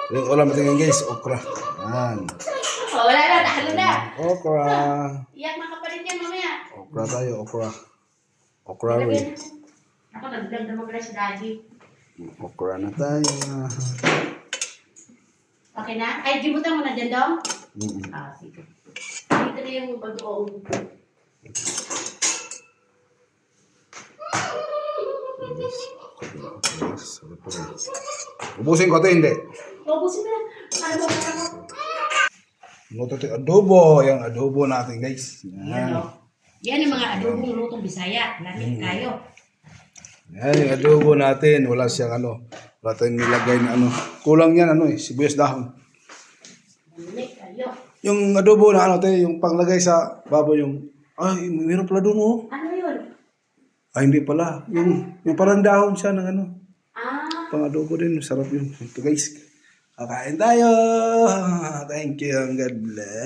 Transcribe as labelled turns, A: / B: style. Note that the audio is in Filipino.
A: Yung ulam natin ngayon guys, okra. Yan.
B: Oh, wala na, nahalo na.
A: Okra.
B: Iyak na kapalit yan mamaya.
A: Okra tayo, okra. Okra
B: Lagyan
A: rin.
B: na. Ako, nagdag naman pala si Daddy.
A: Okra na tayo.
B: Okay na? Ay, gimutan mo na dyan, Dong?
A: Mm-mm.
B: Ah, sige. Dito na yung bagoong.
A: Ubusin ko ito, hindi.
B: Ubusin mo na. Ano ba ka mo?
A: Luto ito, adobo. Yung adobo natin, guys.
B: Yan,
A: Yan.
B: o. Yan ang mga adobong lutong Bisaya. Lamig kayo.
A: Yan, yung adobo natin. Wala siyang wala tayong nilagay na Kulang yan, sibuyas dahon.
B: Lamig kayo.
A: Yung adobo na yung panglagay sa baboy ay, meron pala doon, oh.
B: Ano yun?
A: Ay, hindi pala. Yung parang dahon siya ng
B: Ah.
A: pang adobo din. Sarap yun. Ito guys, kakain tayo. Thank you. God bless.